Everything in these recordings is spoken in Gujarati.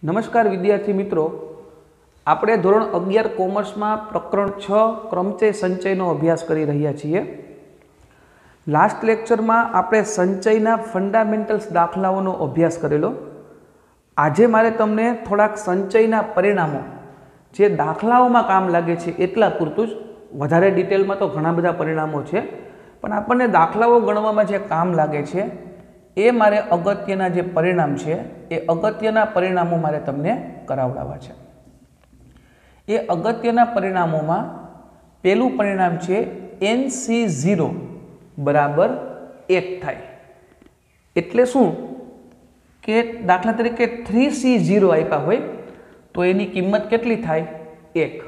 नमस्कार विद्यार्थी मित्रों, આપણે ધોરણ 11 કોમર્સમાં પ્રકરણ 6 ક્રમચય સંચયનો અભ્યાસ કરી રહ્યા છીએ। લાસ્ટ લેક્ચરમાં આપણે સંચયના ફંડામેન્ટલ્સ દાખલાઓનો અભ્યાસ કરેલો। આજે મારે તમને થોડાક સંચયના પરિણામો જે દાખલાઓમાં કામ લાગે છે એટલા પૂરતું જ, વધારે ડિટેલમાં તો ઘણા બધા પરિણામો છે, પણ આપણને દાખલાઓ ગણવામાં જે કામ લાગે છે એ મારે અગત્યના જે પરિણામ છે એ અગત્યના પરિણામો મારે તમને કરાવડાવવા છે। એ અગત્યના પરિણામોમાં પહેલું પરિણામ છે NC0 બરાબર 1 થાય। એટલે શું કે દાખલા તરીકે 3C0 આપ્યા હોય તો એની કિંમત કેટલી થાય? 1।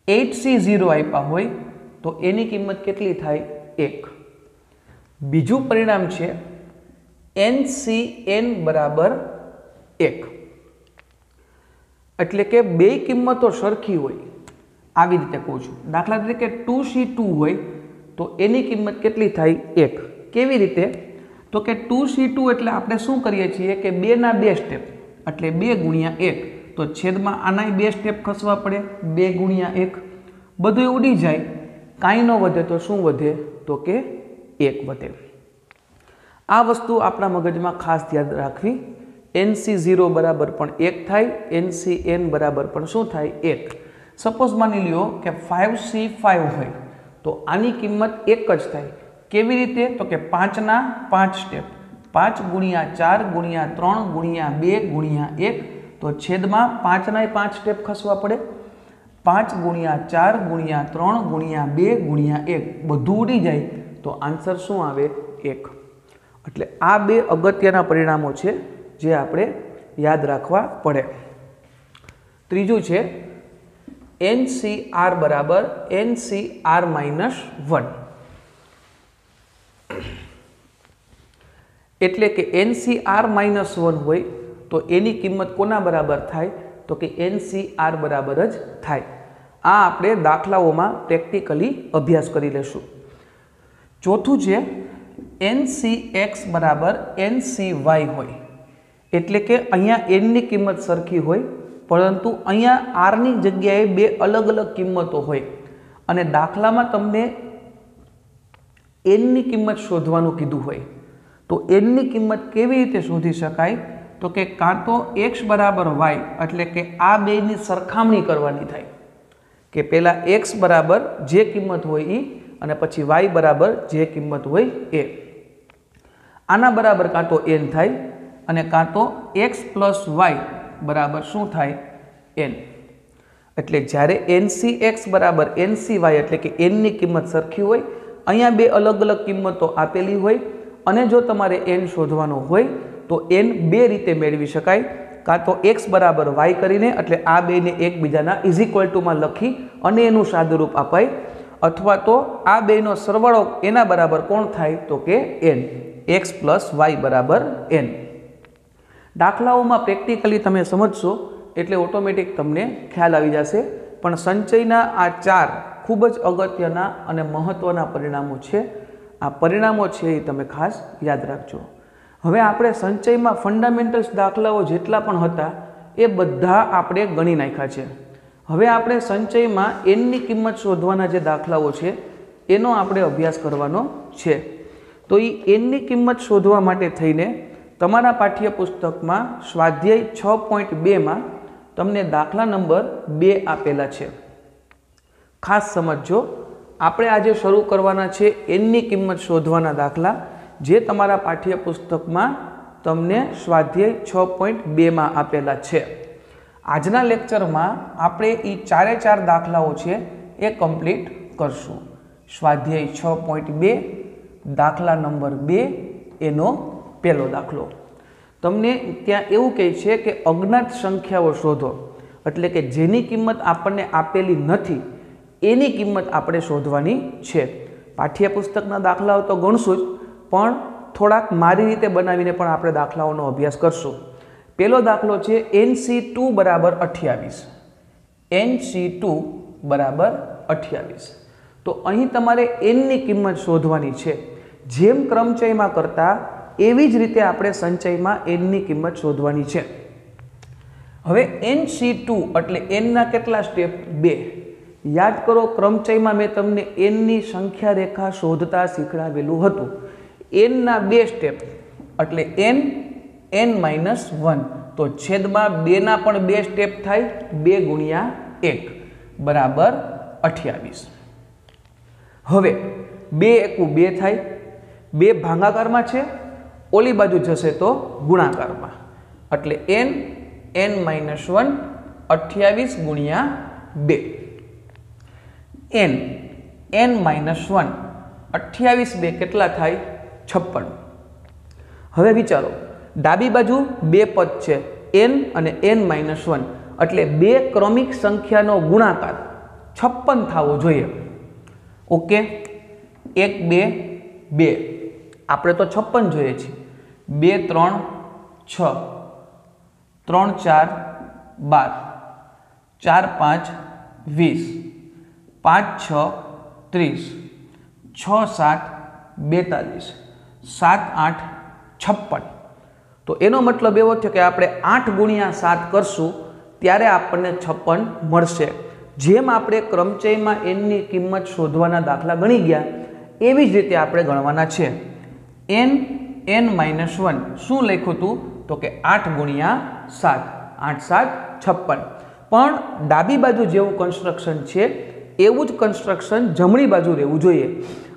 8C0 આપ્યા હોય તો એની કિંમત કેટલી થાય? 1। બીજું પરિણામ છે NCN બરાબર 1, એટલે કે બે કિંમતો સરખી હોય। આવી રીતે કહું છું, દાખલા તરીકે 2C2 હોય તો એની કિંમત કેટલી થાય? 1। કેવી રીતે? તો કે 2C2 એટલે આપણે શું કરીએ છીએ કે 2 ના 2 સ્ટેપ, એટલે 2 ગુણ્યા 1, તો છેદમાં આના 2 સ્ટેપ ખસવા પડે, 2 ગુણ્યા 1, બધું ઉડી જાય, કાંઈ ન વધે તો શું વધે? તો કે 1 વધે। આ વસ્તુ આપણા મગજમાં ખાસ યાદ રાખવી। NC0 બરાબર પણ 1 થાય, NCN બરાબર પણ શું થાય? 1। સપોઝ માની લ્યો કે 5C5 હોય તો આની કિંમત 1 જ થાય। કેવી રીતે? તો કે 5 ના 5 સ્ટેપ, 5 ગુણ્યા 4 ગુણ્યા 3 ગુણ્યા 2 ગુણ્યા 1, તો છેદમાં 5 ના 5 સ્ટેપ ખસવા પડે, 5 ગુણ્યા 4 ગુણ્યા 3 ગુણ્યા 2 ગુણ્યા 1, બધું ઉડી જાય તો આન્સર શું આવે? 1। એટલે આ બે અગત્યના પરિણામો છે જે આપણે યાદ રાખવા પડે। ત્રીજું છે NCR બરાબર NCR-1, એટલે કે NCR-1 હોય તો એની કિંમત કોના બરાબર થાય? તો કે NCR બરાબર જ થાય। આ આપણે દાખલાઓમાં પ્રેક્ટિકલી અભ્યાસ કરી લેશું। ચોથું છે NCX બરાબર NCY હોય, એટલે કે અહીંયા n ની કિંમત સરખી હોય, પરંતુ અહીંયા r ની જગ્યાએ બે અલગ અલગ કિંમતો હોય, અને દાખલામાં તમને n ની કિંમત શોધવાનું કીધું હોય તો n ની કિંમત કેવી રીતે શોધી શકાય? તો કે કાં તો x બરાબર y, એટલે કે આ બેની સરખામણી કરવાની થાય કે પહેલા x બરાબર જે કિંમત હોય એ, અને પછી y બરાબર જે કિંમત હોય એ। આના બરાબર કાં તો n થાય, અને કાં તો x પ્લસ y બરાબર શું થાય? n। એટલે જ્યારે NCX બરાબર NCY, એટલે કે n ની કિંમત સરખી હોય, અહીંયા બે અલગ અલગ કિંમતો આપેલી હોય, અને જો તમારે n શોધવાનો હોય તો n બે રીતે મેળવી શકાય। કાં તો x બરાબર y કરીને, એટલે આ બેને એકબીજાના ઇઝ ઇક્વલ ટુમાં લખી અને એનું સાદુરૂપ અપાય, અથવા તો આ બેનો સરવાળો એના બરાબર કોણ થાય? તો કે n, x પ્લસ y બરાબર n। દાખલાઓમાં પ્રેક્ટિકલી તમે સમજશો એટલે ઓટોમેટિક તમને ખ્યાલ આવી જશે, પણ સંચયના આ 4 ખૂબ જ અગત્યના અને મહત્ત્વના પરિણામો છે। આ પરિણામો છે એ તમે ખાસ યાદ રાખજો। હવે આપણે સંચયમાં ફંડામેન્ટલ્સ દાખલાઓ જેટલા પણ હતા એ બધા આપણે ગણી નાખ્યા છે। હવે આપણે સંચયમાં n ની કિંમત શોધવાના જે દાખલાઓ છે એનો આપણે અભ્યાસ કરવાનો છે। તો એ n ની કિંમત શોધવા માટે થઈને તમારા પાઠ્યપુસ્તકમાં સ્વાધ્યાય 6.2 માં તમને દાખલા નંબર 2 આપેલા છે। ખાસ સમજજો, આપણે આજે શરૂ કરવાના છે n ની કિંમત શોધવાના દાખલા, જે તમારા પાઠ્યપુસ્તકમાં તમને સ્વાધ્યાય 6.2 માં આપેલા છે। આજના લેક્ચરમાં આપણે એ 4 દાખલાઓ છે એ કમ્પ્લીટ કરશું। સ્વાધ્યાય 6.2 દાખલા નંબર 2 એનો પહેલો દાખલો તમને ત્યાં એવું કહે છે કે અજ્ઞાત સંખ્યાઓ શોધો, એટલે કે જેની કિંમત આપણને આપેલી નથી એની કિંમત આપણે શોધવાની છે। પાઠ્યપુસ્તકના દાખલાઓ તો ગણશું જ, પણ થોડાક મારી રીતે બનાવીને પણ આપણે દાખલાઓનો અભ્યાસ કરશું। પહેલો દાખલો છે NC2 બરાબર 28, NC2 બરાબર 28। તો અહીં તમારે n ની કિંમત શોધવાની છે। જેમ ક્રમચયમાં કરતા એવી જ રીતે આપણે સંચયમાં n ની કિંમત શોધવાની છે। હવે NC2 એટલે n ના કેટલા સ્ટેપ? 2. યાદ કરો ક્રમચયમાં મેં તમને n ની સંખ્યા રેખા શોધતા શીખવાડેલું હતું. n ના 2 સ્ટેપ એટલે n-1 તો છેદમાં 2 ના પણ 2 સ્ટેપ થાય 2 ગુણ્યા 1 બરાબર 28. હવે 2 એકુ 2 થાય, 2 ભાગાકારમાં છે, ઓલી બાજુ જશે તો ગુણાકારમાં એટલે n-1 28 ગુણ્યા 2. n-1 28 2 કેટલા થાય? 56. હવે વિચારો ડાબી બાજુ 2 પદ છે n અને n-1 એટલે 2 ક્રમિક સંખ્યાનો ગુણાકાર 56 થવો જોઈએ. ઓકે, 1 2 2 આપણે તો 56 જોઈએ છીએ. 2 3 6 3 4 12 4 5 20 5 6 30 6 7 42 7 8 56. તો એનો મતલબ એવો થયો કે આપણે 8 ગુણ્યા 7 કરશું ત્યારે આપણને 56 મળશે. જેમ આપણે ક્રમચયમાં n ની કિંમત શોધવાના દાખલા ગણી ગયા એવી જ રીતે આપણે ગણવાના છે. n-1 શું લખ્યું હતું? તો કે 8 ગુણ્યા 7 8 7 56. પણ ડાબી બાજુ જેવું કન્સ્ટ્રક્શન છે એવું જ કન્સ્ટ્રક્શન જમણી બાજુ રહેવું જોઈએ.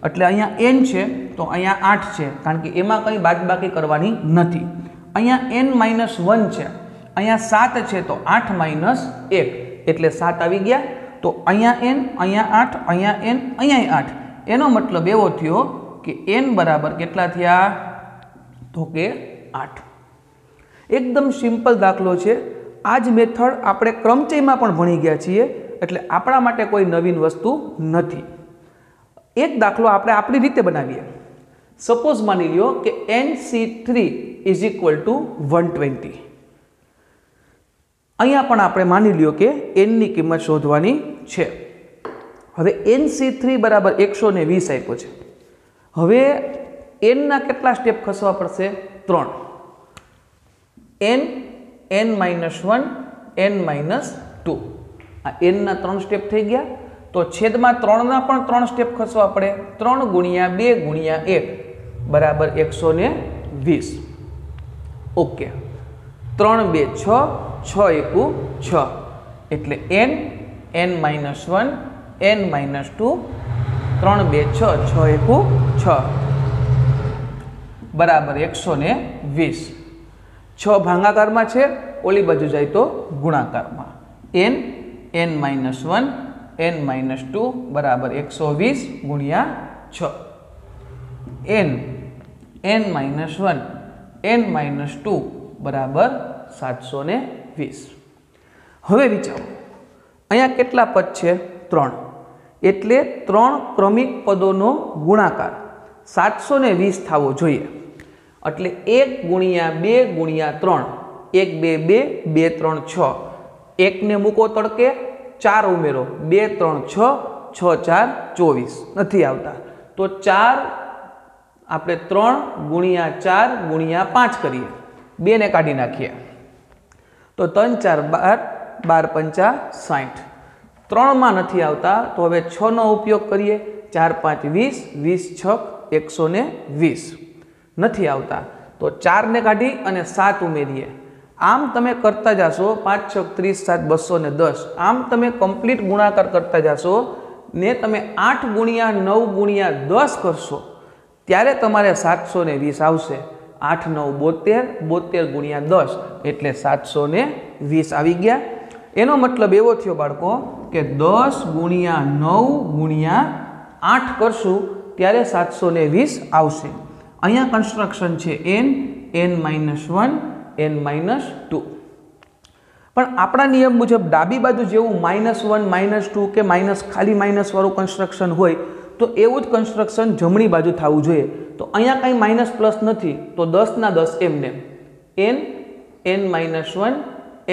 એટલે અહીંયા n છે તો અહીંયા 8 છે કારણ કે એમાં કંઈ બાદબાકી કરવાની નથી. અહીંયા n-1 છે, અહીંયા 7 છે તો 8 - 1 એટલે 7 આવી ગયા. તો અહીંયા n, અહીંયા 8, અહીંયા n, અહીંયા 8. એનો મતલબ એવો થયો કે n બરાબર કેટલા થયા? તો કે 8. એકદમ સિમ્પલ દાખલો છે. આ જ મેથડ આપણે ક્રમચયમાં પણ ભણી ગયા છીએ એટલે આપણા માટે કોઈ નવીન વસ્તુ નથી. એક દાખલો આપણે આપણી રીતે બનાવીએ. સપોઝ માની લ્યો કે NC3 = 120. અહીંયા પણ આપણે માની લ્યો કે n ની કિંમત શોધવાની છે. હવે NC3 બરાબર 120 આપ્યો છે. હવે n ના કેટલા સ્ટેપ ખસવા પડશે? 3. n-1 n-2 આ n ના 3 સ્ટેપ થઈ ગયા. તો છેદમાં 3 ના પણ 3 સ્ટેપ ખસવા પડે. 3 ગુણ્યા 2 ગુણ્યા 1 બરાબર 120. ઓકે, 3 2 6 6 એકુ 6 એટલે n-1 n-2 3 2 6 6 એકુ 6 બરાબર 120. 6 ભાગાકારમાં છે, ઓલી બાજુ જાય તો ગુણાકારમાં. n-1 n-2 બરાબર 120 ગુણ્યા 6. n-1 n-2 બરાબર 720. હવે વિચારો અહીંયા કેટલા પદ છે? 3. એટલે 3 ક્રમિક પદોનો ગુણાકાર 720 થવો જોઈએ. એટલે 1 ગુણ્યા 2 ગુણ્યા 3 1 2 2 2 3 6 1 ને મૂકો તડકે 4 ઉમેરો 2 3 6 6 4 24 નથી આવતા. તો 4 આપણે 3 ગુણ્યા 4 ગુણ્યા 5 કરીએ, 2 ને કાઢી નાખીએ તો 3 4 12 12 5 60. 3 માં નથી આવતા તો હવે 6 નો ઉપયોગ કરીએ. 4 5 20 20 6 120 નથી આવતા તો 4 ને કાઢી અને 7 ઉમેરીએ. આમ તમે કરતા જશો 5 6 30 7 210. આમ તમે કમ્પ્લીટ ગુણાકાર કરતા જશો ને તમે 8 ગુણ્યા 9 ગુણ્યા 10 કરશો ત્યારે તમારે 720 આવશે. 8 9 72 72 ગુણ્યા 10 એટલે 720 આવી ગયા. એનો મતલબ એવો થયો બાળકો કે 10 ગુણ્યા 9 ગુણ્યા 8 કરશું ત્યારે 720 આવશે. અહીંયા કન્સ્ટ્રક્શન છે n-1 n-2. પણ આપણા નિયમ મુજબ ડાબી બાજુ જેવું -1 -2 કે ખાલી માઇનસ વાળું કન્સ્ટ્રક્શન હોય તો એવું જ કન્સ્ટ્રક્શન જમણી બાજુ થવું જોઈએ. તો અહીંયા કંઈ માઇનસ પ્લસ નથી તો 10 ના 10 એમને n-1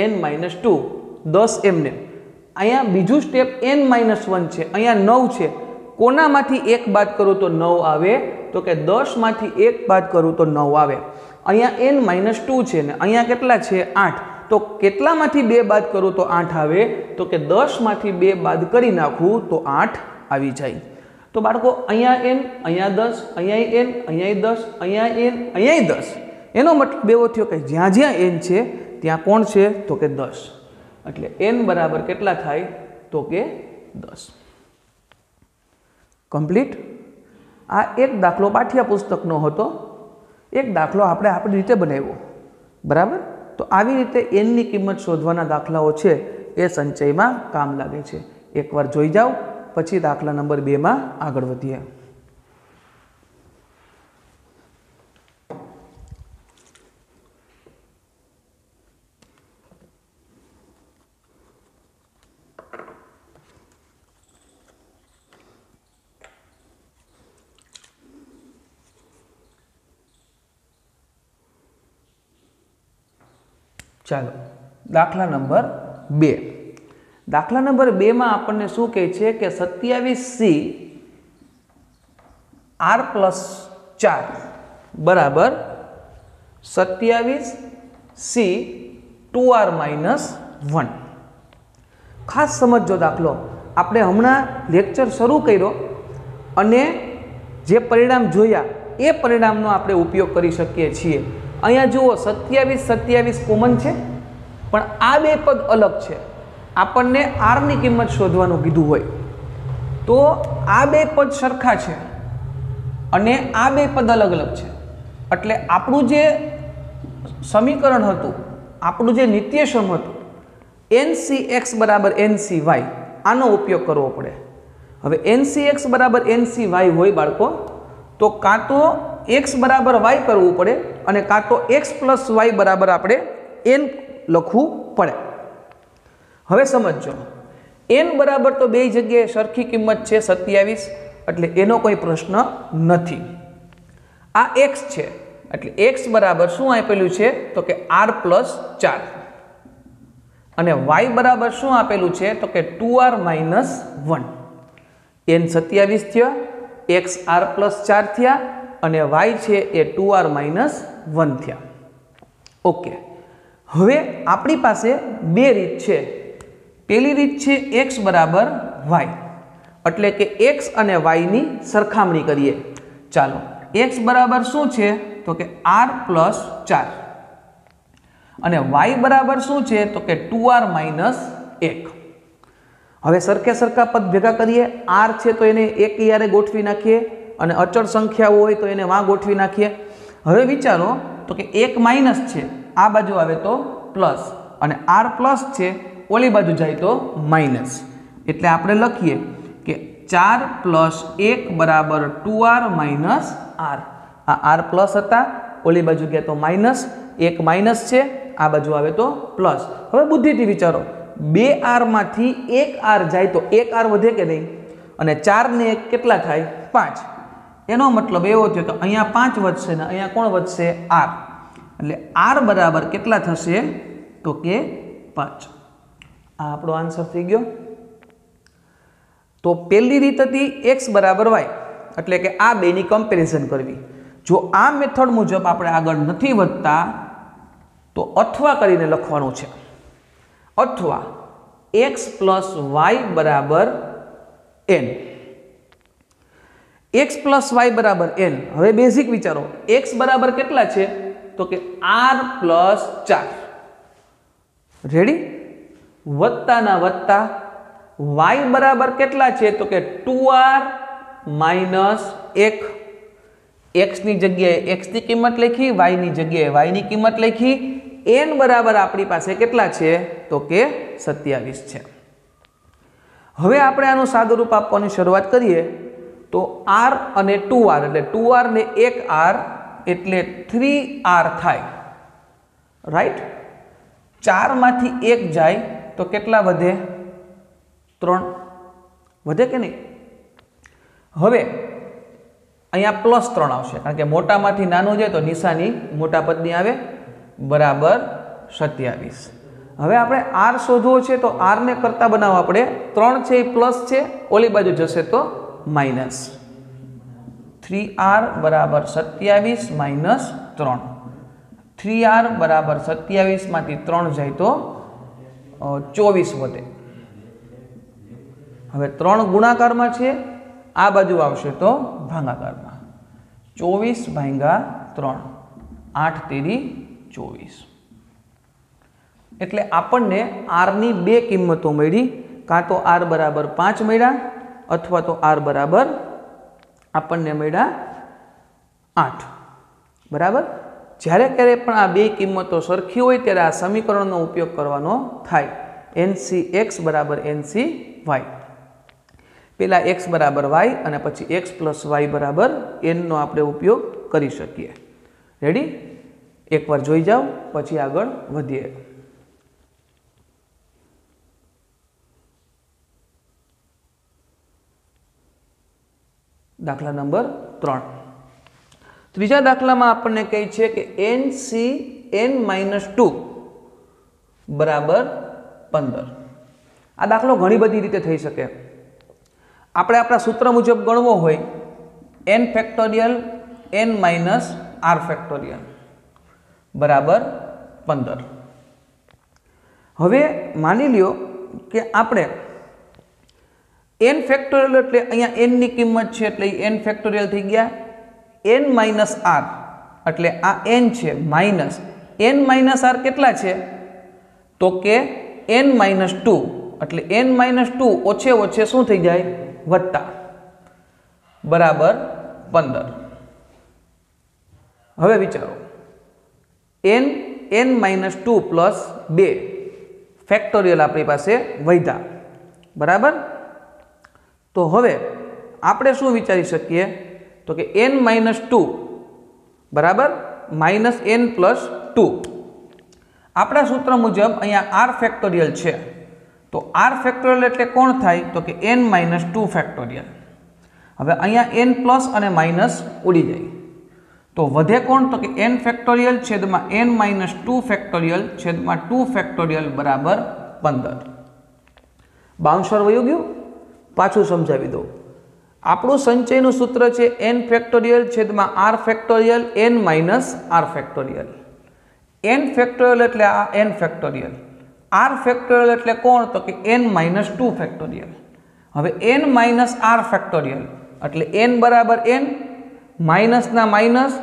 n-2 10 એમને. અહીંયા બીજું સ્ટેપ n-1 છે, અહીંયા 9 છે. કોનામાંથી 1 બાદ કરું તો 9 આવે? તો કે 10 માંથી 1 બાદ કરું તો 9 આવે. અહીંયા n-2 છે ને અહીંયા કેટલા છે? 8. तो કેટલામાંથી 2 બાદ કરું તો 8 આવે તો કે 10 માંથી 2 બાદ કરી નાખું તો 8 આવી જાય। તો બાળકો અહીંયા n અહીંયા 10 અહીંયા n અહીંયા 10 અહીંયા n અહીંયા 10 એનો મતલબ એવો થયો કે જ્યાં જ્યાં n છે ત્યાં કોણ છે તો કે 10 એટલે n બરાબર કેટલા થાય તો કે 10 કમ્પ્લીટ। આ એક દાખલો પાઠ્ય પુસ્તકનો હતો, એક દાખલો આપણે આપણી રીતે બનાવ્યો બરાબર। तो આવી રીતે n ની કિંમત શોધવાના દાખલાઓ છે એ સંચયમાં કામ લાગે છે। એકવાર જોઈ જાઓ પછી દાખલા નંબર 2 માં આગળ વધીએ। ચાલો દાખલા નંબર 2। દાખલા નંબર 2 માં આપણને શું કહે છે કે 27c r+4 બરાબર 27c 2r-1। ખાસ સમજો દાખલો, આપણે હમણાં લેક્ચર શરૂ કર્યો અને જે પરિણામ જોયા એ પરિણામનો આપણે ઉપયોગ કરી શકીએ છીએ। અહીંયા જુઓ 27 કોમન છે પણ આ બે પદ અલગ છે। આપણને r ની કિંમત શોધવાનું કીધું હોય તો આ બે પદ સરખા છે અને આ બે પદ અલગ અલગ છે, એટલે આપણું જે સમીકરણ હતું, આપણું જે નિત્યસમ હતું ncx બરાબર ncy આનો ઉપયોગ કરવો પડે। હવે ncx બરાબર ncy હોય બાળકો તો કાં તો x બરાબર y કરવું પડે અને કાં તો x + y બરાબર આપણે n લખવું પડે। હવે સમજો n બરાબર તો બે જગ્યાએ સરખી કિંમત છે 27 એટલે એનો કોઈ પ્રશ્ન નથી। આ x છે એટલે x બરાબર શું આપેલું છે તો કે r+4 અને y બરાબર શું આપેલું છે તો કે 2r-1। n 27 થયા, x r+4 થયા અને y છે એ 2r-1 થયા। ઓકે, હવે આપણી પાસે બે રીત છે। પહેલી રીત છે x બરાબર y એટલે કે x અને y ની સરખામણી કરીએ। ચાલો x બરાબર શું છે તો કે r+4 અને y બરાબર શું છે તો કે 2r-1। હવે સરખે સરખા પદ ભેગા કરીએ। r છે તો એને એક યારે ગોઠવી નાખીએ અને અચળ સંખ્યાઓ હોય તો એને વાં ગોઠવી નાખીએ। હવે વિચારો તો કે એક માઇનસ છે આ બાજુ આવે તો પ્લસ અને r પ્લસ છે ઓલી બાજુ જાય તો માઇનસ, એટલે આપણે લખીએ કે 4 + 1 બરાબર 2r-r। આ r પ્લસ હતા, ઓલી બાજુ ગયા તો માઇનસ, એક માઇનસ છે આ બાજુ આવે તો પ્લસ। હવે બુદ્ધિથી વિચારો, 2r માંથી 1r જાય તો 1r વધે કે નહીં અને 4 ને 1 કેટલા થાય 5। એનો મતલબ એવો થયો કે અહીંયા 5 વધશે ને અહીંયા કોણ વધશે r, એટલે r બરાબર કેટલા થશે તો કે 5। આ આપણો આન્સર થઈ ગયો। તો પહેલી રીત હતી x બરાબર y એટલે કે આ બેની કમ્પેરિઝન કરવી। જો આ મેથડ મુજબ આપણે આગળ નથી વધતા તો અથવા કરીને લખવાનું છે, અથવા x + y બરાબર n। x + y બરાબર n। હવે બેઝિક વિચારો, x બરાબર કેટલા છે તો કે r+4 રેડી, વત્તાના વત્તા y બરાબર કેટલા છે તો કે 2r-1। x ની જગ્યાએ x ની કિંમત લખી, y ની જગ્યાએ y ની કિંમત લખી। n બરાબર આપણી પાસે કેટલા છે તો કે 27 છે। હવે આપણે આનું સાદું રૂપ આપવાની શરૂઆત કરીએ તો r અને 2r એટલે 2r ને 1r એટલે 3r થાય, રાઈટ। 4 માંથી 1 જાય તો કેટલા વધે 3 વધે કે નહીં। હવે અહીંયા +3 આવશે કારણ કે મોટામાંથી નાનું જાય તો નિશાની મોટા પદની આવે બરાબર 27। હવે આપણે r શોધવો છે તો r ને કરતા બનાવવા પડે, 3 છે એ પ્લસ છે, ઓલી બાજુ જશે તો માઇનસ। 3r બરાબર 27 - 3। 3r बराबर 27 मांथी 3 जाए तो 24 वधे। हवे 3 गुणाकार में छे, आ बाजू आवशे तो भागाकार में। 24 भाग्या 3, 8 तेरी 24। एटले आपणने आर नी बे किंमतो मळी, कां तो आर बराबर 5 मळ्या अथवा तो आर बराबर आपणने मळ्या 8। बराबर। ज्यारे क्यारे पण आ बे किंमतो सरखी होय त्यारे आ समीकरणनो उपयोग करवानो थाय। NC(x) बराबर NC(y). पेला x बराबर y अने पछी x प्लस y बराबर n नो आपणे उपयोग करी शकीए। रेडी? एक बार जोई जाओ पछी आगळ वधीए। दाखला नंबर 3। त्रीजा दाखला में आपने कही छे कि NC(n-2) बराबर 15। आ दाखलो घणी बधी रीते थई शके। आपणे आपणा सूत्र मुजब गणवो होय n factorial n minus r factorial बराबर 15। हवे मानी लियो कि आपणे n फैक्टोरियल एटले अहींया n नी किंमत छे एटले n फैक्टोरियल थई गया। n माइनस r एटले आ n छे माइनस n माइनस r केटला छे तो के n माइनस 2 एटले n माइनस 2 ओछे ओछे शुं थई जाय वत्ता बराबर 15। हवे विचारो n माइनस 2 प्लस 2 फैक्टोरियल आपणी पासे वध्या। बराबर। तो हवे आपणे शुं विचारी शकीए तो कि n माइनस 2 बराबर माइनस n प्लस 2। आपणा सूत्र मुजब अहींया r फैक्टोरियल छे तो r फैक्टोरियल एटले कोण थाय तो कि n माइनस 2 फैक्टोरियल। हवे अहींया n प्लस अने माइनस उड़ी जाय तो वधे कोण तो कि n फैक्टोरियल छेदमां n माइनस 2 फैक्टोरियल छेदमां 2 फैक्टोरियल बराबर 15। बाउंसर वયું गयुं। पाछुं समजावी दो। આપણું સંચયનું સૂત્ર છે n ફેક્ટોરિયલ છેદમાં r factorial n minus r factorial. n factorial એટલે આ n ફેક્ટોરિયલ, r ફેક્ટોરિયલ એટલે કોણ તો કે n માઇનસ 2 ફેક્ટોરિયલ। હવે n માઇનસ r ફેક્ટોરિયલ એટલે n બરાબર n માઇનસના માઇનસ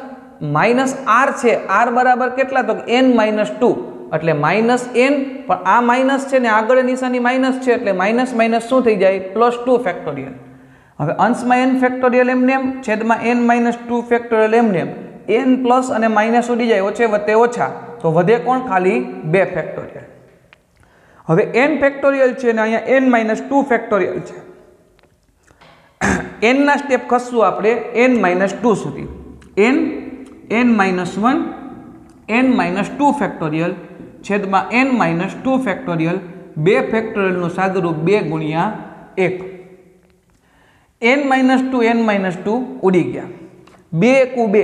માઇનસ r છે, r બરાબર કેટલા તો કે n માઇનસ 2 એટલે માઇનસ n, પણ આ માઇનસ છે ને આગળ નિશાની માઇનસ છે એટલે માઇનસ માઇનસ શું થઈ જાય પ્લસ 2 ફેક્ટોરિયલ। હવે અંશમાં n ફેક્ટોરિયલ એમને એમ છેદમાં n માઇનસ 2 ફેક્ટોરિયલ એમને એમ n પ્લસ અને માઇનસ ઉડી જાય ઓછે વત્તે ઓછા તો વધે કોણ ખાલી 2 ફેક્ટોરિયલ। હવે n ફેક્ટોરિયલ છે ને અહીંયા n માઇનસ 2 ફેક્ટોરિયલ છે। n ના સ્ટેપ ખસશું આપણે n માઇનસ 2 સુધી। n minus 1 n minus 2 factorial છેદમાં n માઇનસ 2 ફેક્ટોરિયલ 2 ફેક્ટોરિયલનું સાદુરૂપ 2 ગુણ્યા 1। n माइनस 2 उड़ी गया। 2 एकू 2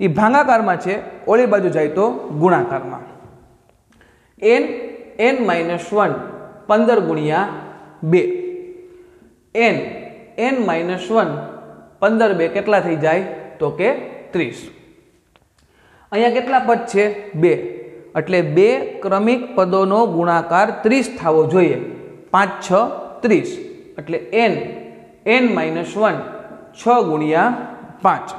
ये भागाकार में है, ओली बाजू जाए तो गुणाकार में। n माइनस 1 15 गुणिया 2 n माइनस 1 15 2 केटला थी जाए तो के 30। अहींया केटला पद छे 2 एटले 2 क्रमिक पदों गुणाकार 30 थवो जोईए। 5 6 30 एटले n माइनस 1 6 गुणिया 5।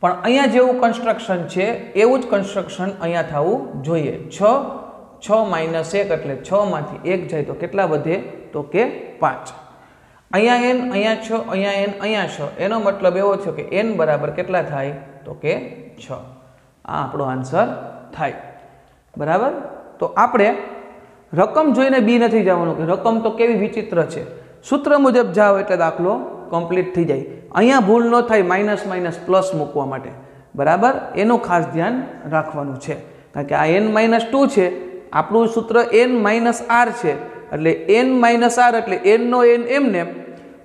पण अहींया जेवुं कन्स्ट्रक्शन छे एवुं ज कन्स्ट्रक्शन अहींया थवुं जोईए। 6 माइनस 1 एटले 6 मांथी 1 जाए तो केटला वधे तो के 5। अहींया n अहींया 6 अहींया n अहींया 6 एनो मतलब एवो छे के n बराबर केटला थाय तो के 6। आ आपणो आंसर थाय। बराबर। तो आपणे रकम जोईने बी नथी जवानुं के रकम तो केवी विचित्र छे। सूत्र मुजब जाओ एटले दाखलो कम्प्लीट थी जाए। अहींया भूल न थाय माइनस माइनस प्लस मूकवा माटे। बराबर। एनुं खास ध्यान राखवानुं छे कारण के आ n माइनस 2 छे, आपणुं सूत्र n माइनस r छे एटले n माइनस r एटले n नो n एमने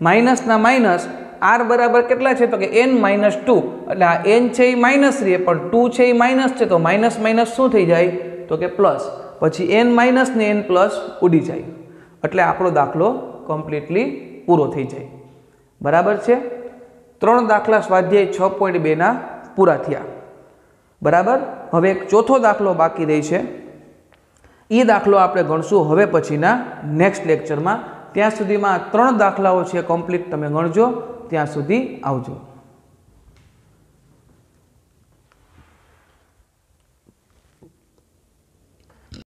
माइनस ना माइनस r बराबर केटला छे तो के n माइनस 2 एटले आ n छे ई माइनस रहे पण 2 छे ई माइनस छे तो माइनस माइनस शुं थई जाय तो के प्लस, पछी n माइनस ने n प्लस उडी जाय एटले आपणो दाखलो कम्प्लीटली पूरो थी जाए। बराबर है। 3 दाखला स्वाध्याय 6.2 ना पूरा थया। बराबर। हवे एक चौथो दाखलो बाकी रही है, ये दाखलो आपणे गणशुं हवे पछीना नेक्स्ट लेक्चर में। त्यां सुधीमां 3 दाखलाओ छे कम्प्लीट, तमे गणजो। त्यां सुधी आवजो।